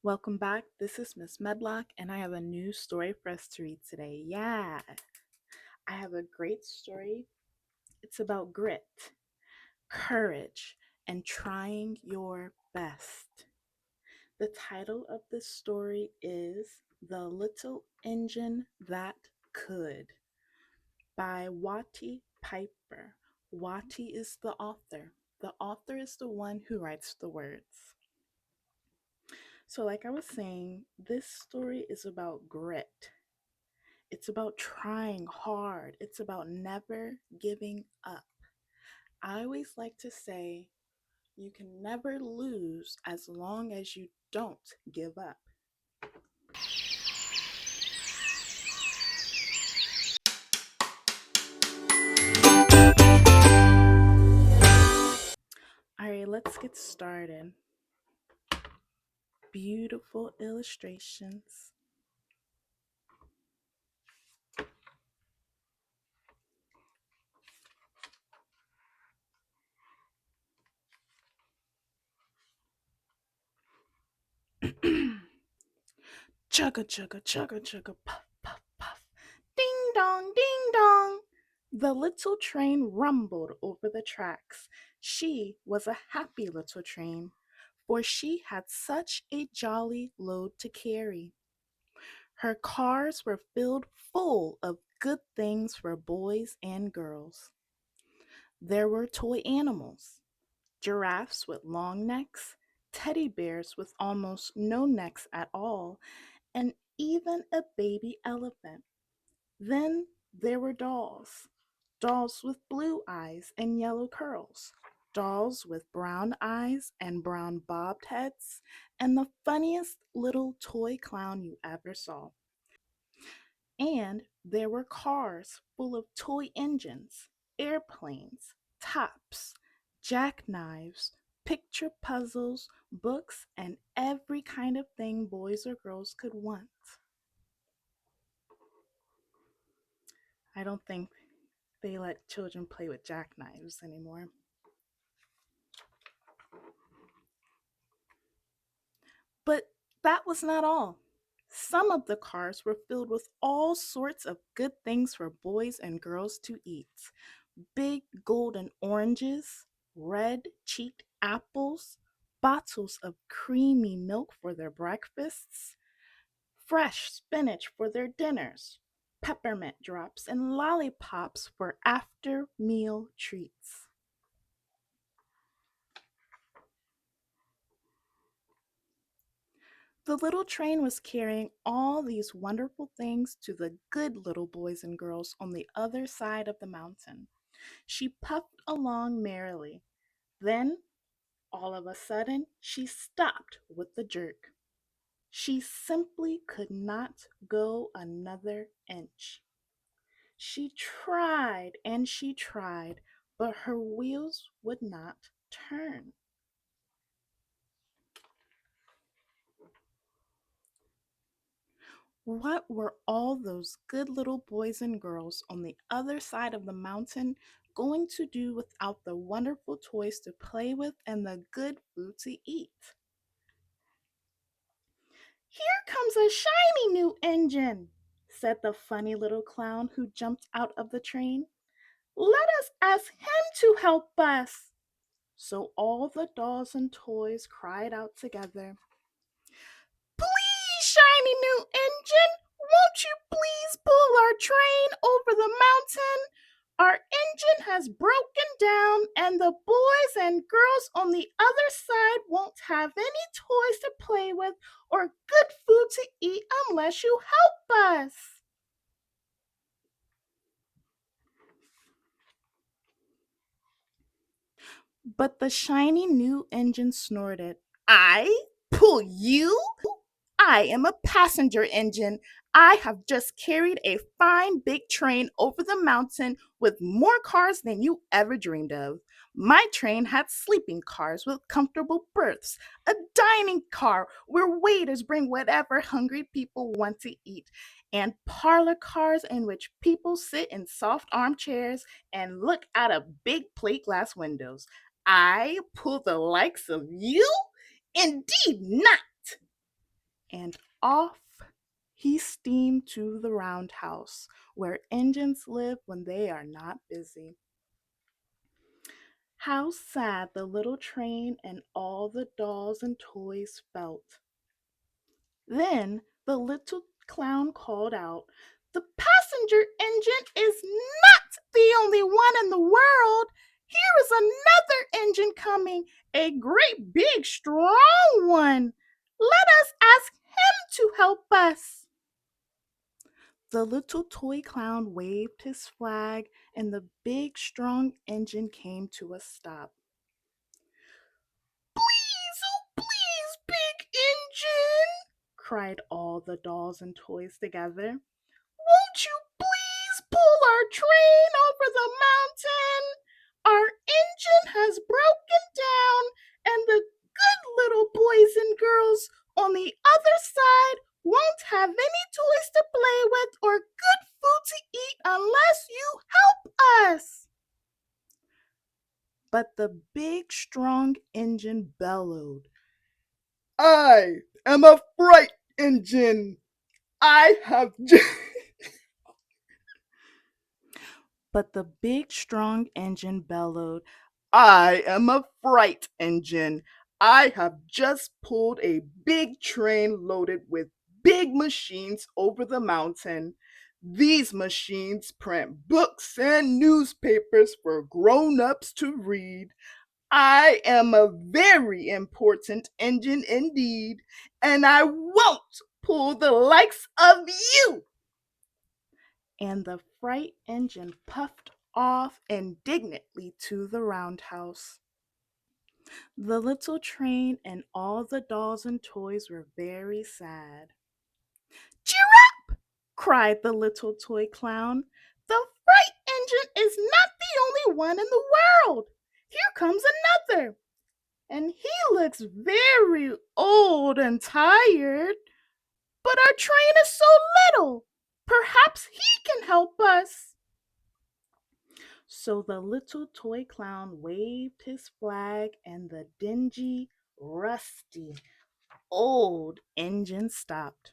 Welcome back. This is Ms.Medlock, and I have a new story for us to read today. Yeah, I have a great story. It's about grit, courage, and trying your best. The title of this story is The Little Engine That Could by Watty Piper. Watty is the author. The author is the one who writes the words. So, like I was saying, this story is about grit. It's about trying hard. It's about never giving up. I always like to say you can never lose as long as you don't give up. All right, let's get started. Beautiful illustrations. Chugga, chugga, chugga, chugga, puff, puff, puff. Ding dong, ding dong. The little train rumbled over the tracks. She was a happy little train, for she had such a jolly load to carry. Her cars were filled full of good things for boys and girls. There were toy animals, giraffes with long necks, teddy bears with almost no necks at all, and even a baby elephant. Then there were dolls. Dolls with blue eyes and yellow curls. Dolls with brown eyes and brown bobbed heads. And the funniest little toy clown you ever saw. And there were cars full of toy engines, airplanes, tops, jackknives, picture puzzles, books, and every kind of thing boys or girls could want. I don't think they let children play with jackknives anymore. But that was not all. Some of the cars were filled with all sorts of good things for boys and girls to eat: big golden oranges, red cheeked apples, bottles of creamy milk for their breakfasts, fresh spinach for their dinners, peppermint drops, and lollipops for after meal treats. The little train was carrying all these wonderful things to the good little boys and girls on the other side of the mountain. She puffed along merrily. Then, all of a sudden, she stopped with a jerk. She simply could not go another inch. She tried and she tried, but her wheels would not turn. What were all those good little boys and girls on the other side of the mountain going to do without the wonderful toys to play with and the good food to eat? "Here comes a shiny new engine," said the funny little clown who jumped out of the train. "Let us ask him to help us." So all the dolls and toys cried out together, "Please, shiny new engine, won't you please pull our train over the mountain? Our engine has broken down, and the boys and girls on the other side won't have any toys to play with or good food to eat unless you help us." But the shiny new engine snorted, "I pull you? I am a passenger engine. I have just carried a fine big train over the mountain with more cars than you ever dreamed of. My train had sleeping cars with comfortable berths, a dining car where waiters bring whatever hungry people want to eat, and parlor cars in which people sit in soft armchairs and look out of big plate glass windows. I pull the likes of you? Indeed not." And off he steamed to the roundhouse, where engines live when they are not busy. How sad the little train and all the dolls and toys felt. Then the little clown called out, "The passenger engine is not the only one in the world. Here is another engine coming, a great big strong one. Let us ask him to help us." The little toy clown waved his flag, and the big strong engine came to a stop. "Please, oh please, big engine!" cried all the dolls and toys together. "Won't you please pull our train over the mountain? Our engine has broken down, and the good little boys and girls on the other side won't have any toys to play with or good food to eat unless you help us." But the big strong engine bellowed, "I am a freight engine. I have just But the big strong engine bellowed, "I am a freight engine. I have just pulled a big train loaded with big machines over the mountain. These machines print books and newspapers for grown-ups to read. I am a very important engine indeed, and I won't pull the likes of you." And the freight engine puffed off indignantly to the roundhouse. The little train and all the dolls and toys were very sad. "Cheer up!" cried the little toy clown. "The freight engine is not the only one in the world. Here comes another, and he looks very old and tired. But our train is so little. Perhaps he can help us." So the little toy clown waved his flag, and the dingy, rusty, old engine stopped.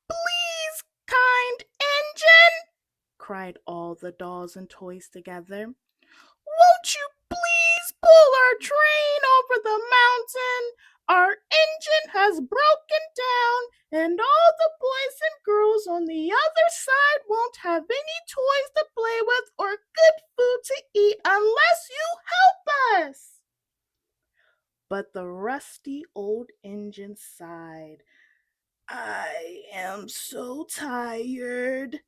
"Please, kind engine!" cried all the dolls and toys together. "Won't you please pull our train over the mountain? Our engine has broken down, and all the boys and girls on the other side won't have any toys to play with or good food to eat unless you help us." But the rusty old engine sighed. "I am so tired.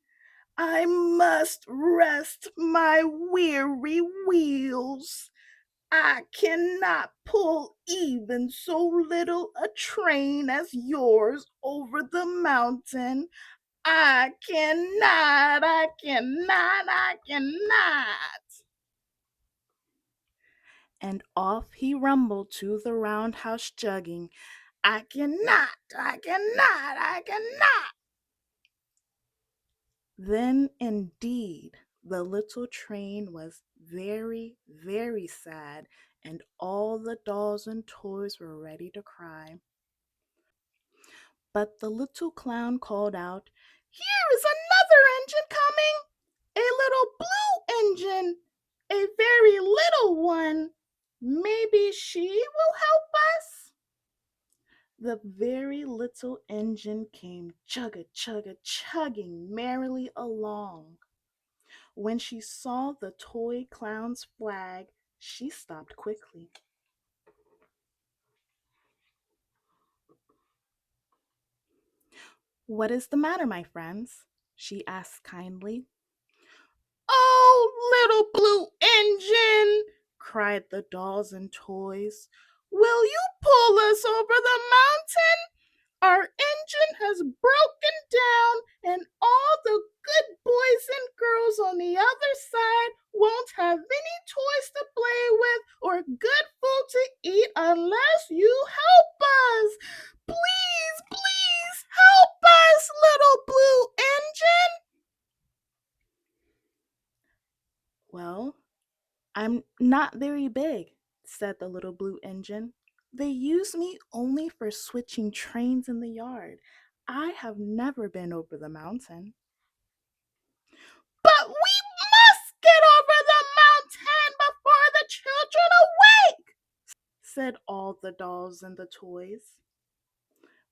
I must rest my weary wheels. I cannot pull even so little a train as yours over the mountain. I cannot. And off he rumbled to the roundhouse jugging, I cannot. Then indeed the little train was very, very sad, and all the dolls and toys were ready to cry. But the little clown called out, "Here is another engine coming, a little blue engine, a very little one. Maybe she will help us." The very little engine came chugga chugga chugging merrily along. When she saw the toy clown's flag, she stopped quickly. "What is the matter, my friends?" she asked kindly. "Oh, little blue engine!" cried the dolls and toys. "Will you pull us over the mountain? Our engine has broken down, and all the good boys and girls on the other side won't have any toys to play with or good food to eat unless you help us. Please, please help us, little blue engine." "Well, I'm not very big," said the little blue engine. They use me only for switching trains in the yard. I have never been over the mountain. But we must get over the mountain before the children awake, said all the dolls and the toys.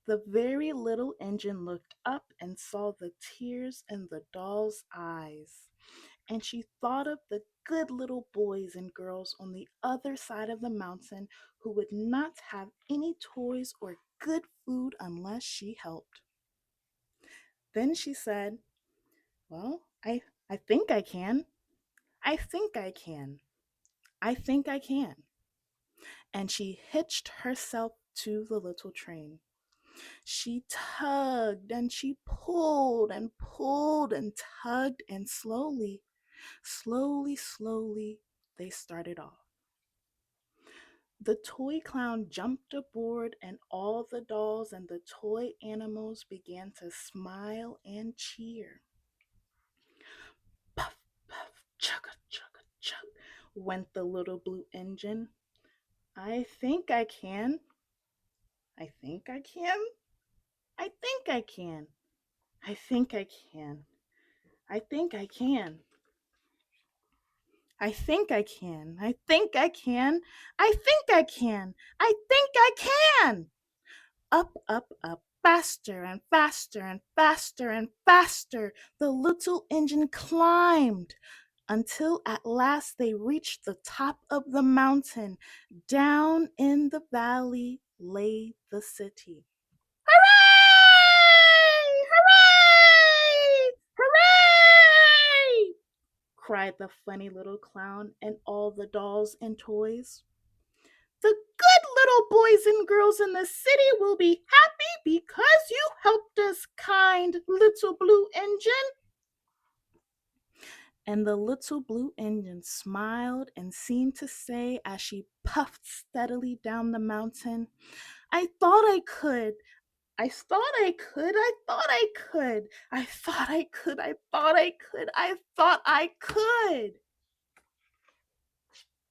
The very little engine looked up and saw the tears in the doll's eyes, and she thought of the good little boys and girls on the other side of the mountain who would not have any toys or good food unless she helped. Then she said, "Well, I think I can. I think I can. I think I can." And she hitched herself to the little train. She tugged and she pulled and pulled and tugged, and slowly, slowly, slowly, they started off. The toy clown jumped aboard, and all the dolls and the toy animals began to smile and cheer. Puff, puff, chugga, chugga, chug, went the little blue engine. I think I can. I think I can. I think I can. I think I can. I think I can. I think I can. I think I can. I think I can. I think I can. Up, up, up, faster and faster and faster and faster, the little engine climbed until at last they reached the top of the mountain. Down in the valley lay the city. Hooray! Hooray! Hooray! Cried the funny little clown and all the dolls and toys. The good little boys and girls in the city will be happy because you helped us, kind little blue engine. And the little blue engine smiled and seemed to say as she puffed steadily down the mountain, I thought I could. I thought I could. I thought I could. I thought I could. I thought I could. I thought I could.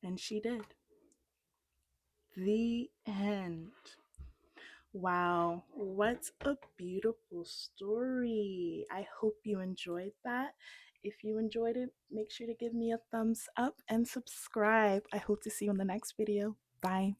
And she did. The end. Wow, what a beautiful story. I hope you enjoyed that. If you enjoyed it, make sure to give me a thumbs up and subscribe. I hope to see you in the next video. Bye.